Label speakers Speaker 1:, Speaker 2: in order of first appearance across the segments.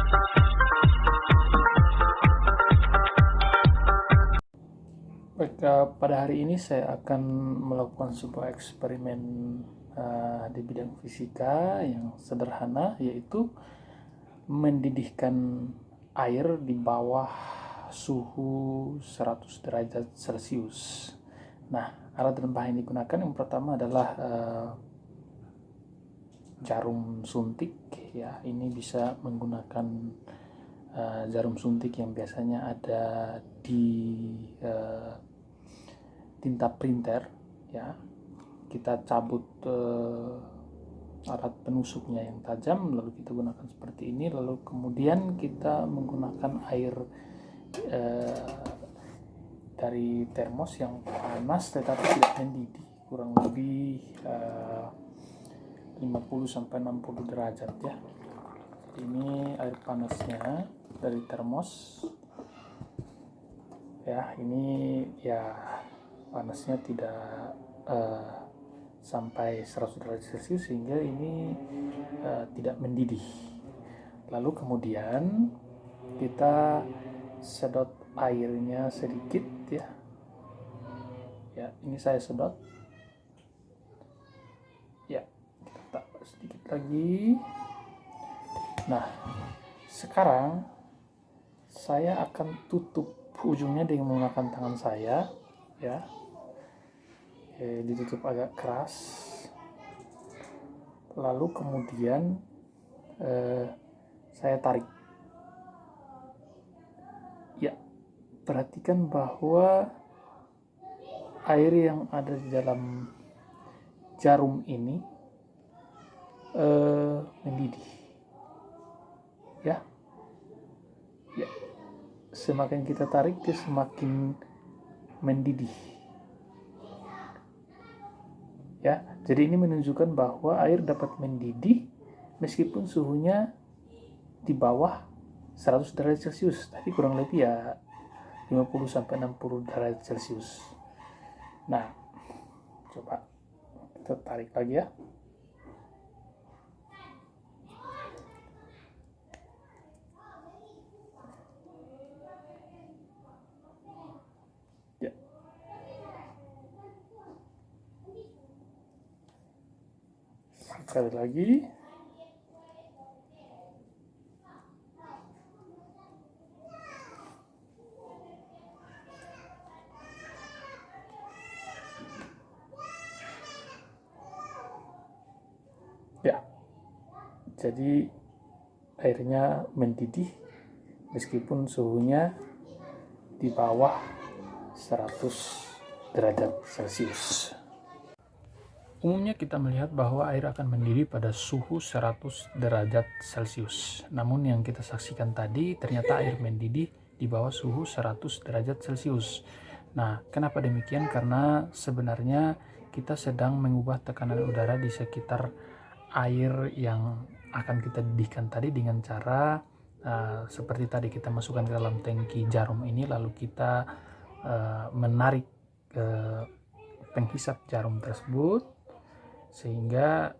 Speaker 1: Baik, pada hari ini saya akan melakukan sebuah eksperimen di bidang fisika yang sederhana, yaitu mendidihkan air di bawah suhu 100 derajat Celcius. Nah, alat dan bahan yang digunakan yang pertama adalah jarum suntik. Ya, ini bisa menggunakan jarum suntik yang biasanya ada di tinta printer. Ya, kita cabut alat penusuknya yang tajam, lalu kita gunakan seperti ini, lalu kemudian kita menggunakan air dari termos yang panas tetapi tidak mendidih, kurang lebih 50-60 derajat ya. Ini air panasnya dari termos ya. Ini ya panasnya tidak sampai 100 derajat Celcius sehingga ini tidak mendidih. Lalu kemudian kita sedot airnya sedikit ya. Ya, ini saya sedot. Ya, kita tambah sedikit lagi. Nah, sekarang saya akan tutup ujungnya dengan menggunakan tangan saya ya. Ditutup agak keras, lalu kemudian saya tarik ya. Perhatikan bahwa air yang ada di dalam jarum ini mendidih ya. Ya, semakin kita tarik dia semakin mendidih ya. Jadi ini menunjukkan bahwa air dapat mendidih meskipun suhunya di bawah 100 derajat Celcius, tapi kurang lebih ya 50-60 derajat Celcius. Nah, coba kita tarik lagi ya. Sekali lagi. Ya. Jadi airnya mendidih meskipun suhunya di bawah 100 derajat Celcius. Umumnya kita melihat bahwa air akan mendidih pada suhu 100 derajat Celcius. Namun yang kita saksikan tadi ternyata air mendidih di bawah suhu 100 derajat Celcius. Nah, kenapa demikian? Karena sebenarnya kita sedang mengubah tekanan udara di sekitar air yang akan kita didihkan tadi dengan cara seperti tadi kita masukkan ke dalam tangki jarum ini, lalu kita menarik penghisap jarum tersebut sehingga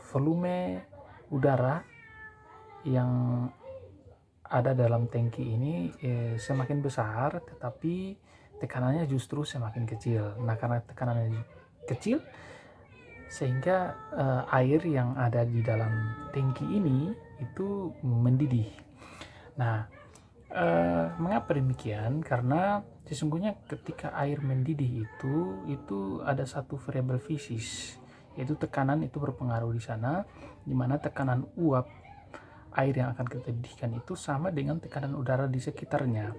Speaker 1: volume udara yang ada dalam tangki ini semakin besar, tetapi tekanannya justru semakin kecil. Nah, karena tekanannya kecil sehingga air yang ada di dalam tangki ini itu mendidih. Nah, mengapa demikian? Karena sesungguhnya ketika air mendidih itu ada satu variabel fisis, yaitu tekanan itu berpengaruh di sana, di mana tekanan uap air yang akan kita didihkan itu sama dengan tekanan udara di sekitarnya.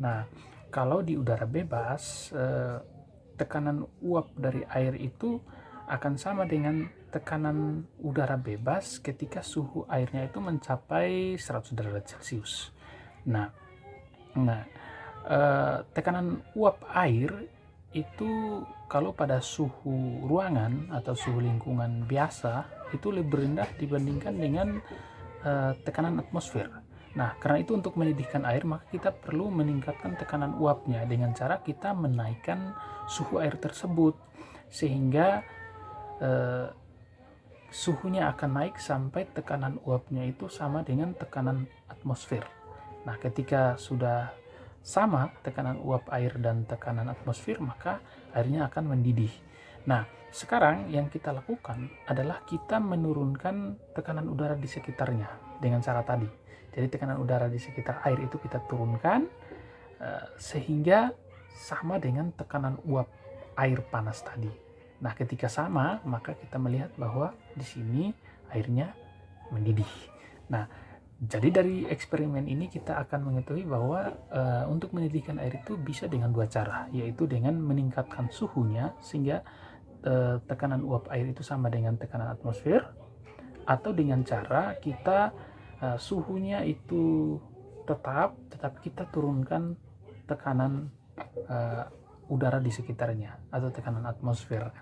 Speaker 1: Nah, kalau di udara bebas, tekanan uap dari air itu akan sama dengan tekanan udara bebas ketika suhu airnya itu mencapai 100 derajat Celcius. Nah, tekanan uap air itu kalau pada suhu ruangan atau suhu lingkungan biasa itu lebih rendah dibandingkan dengan tekanan atmosfer. Nah, karena itu untuk mendidihkan air maka kita perlu meningkatkan tekanan uapnya dengan cara kita menaikkan suhu air tersebut sehingga suhunya akan naik sampai tekanan uapnya itu sama dengan tekanan atmosfer. Nah, ketika sudah sama tekanan uap air dan tekanan atmosfer, maka airnya akan mendidih. Nah, sekarang yang kita lakukan adalah kita menurunkan tekanan udara di sekitarnya dengan cara tadi. Jadi tekanan udara di sekitar air itu kita turunkan sehingga sama dengan tekanan uap air panas tadi. Nah, ketika sama, maka kita melihat bahwa di sini airnya mendidih. Nah, jadi dari eksperimen ini kita akan mengetahui bahwa untuk mendidihkan air itu bisa dengan dua cara, yaitu dengan meningkatkan suhunya sehingga tekanan uap air itu sama dengan tekanan atmosfer, atau dengan cara kita suhunya itu tetap, tetapi kita turunkan tekanan udara di sekitarnya atau tekanan atmosfer.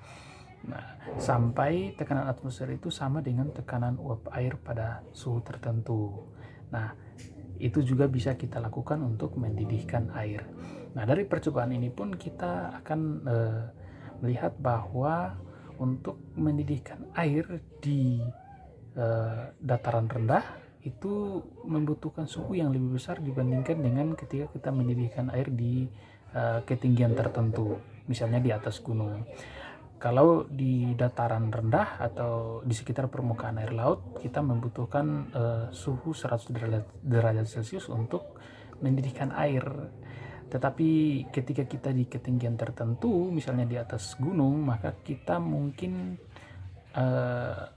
Speaker 1: Nah, sampai tekanan atmosfer itu sama dengan tekanan uap air pada suhu tertentu. Nah, itu juga bisa kita lakukan untuk mendidihkan air. Nah, dari percobaan ini pun kita akan melihat bahwa untuk mendidihkan air di dataran rendah itu membutuhkan suhu yang lebih besar dibandingkan dengan ketika kita mendidihkan air di ketinggian tertentu, misalnya di atas gunung. Kalau di dataran rendah atau di sekitar permukaan air laut, kita membutuhkan suhu 100 derajat Celcius untuk mendidihkan air. Tetapi ketika kita di ketinggian tertentu, misalnya di atas gunung, maka kita mungkin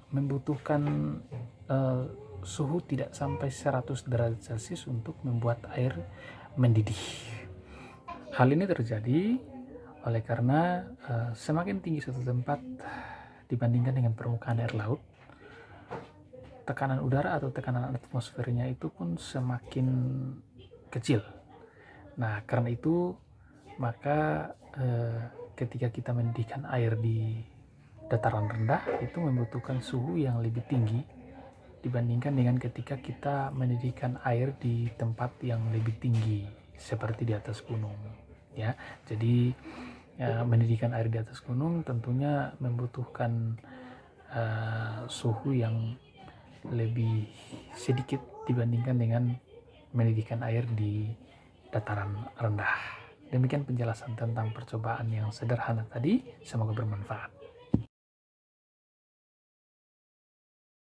Speaker 1: membutuhkan suhu tidak sampai 100 derajat Celcius untuk membuat air mendidih. Hal ini terjadi oleh karena semakin tinggi suatu tempat dibandingkan dengan permukaan air laut, tekanan udara atau tekanan atmosfernya itu pun semakin kecil. Nah, karena itu maka ketika kita mendidihkan air di dataran rendah itu membutuhkan suhu yang lebih tinggi dibandingkan dengan ketika kita mendidihkan air di tempat yang lebih tinggi seperti di atas gunung, ya. Jadi mendidihkan air di atas gunung tentunya membutuhkan suhu yang lebih sedikit dibandingkan dengan mendidihkan air di dataran rendah. Demikian penjelasan tentang percobaan yang sederhana tadi, semoga bermanfaat.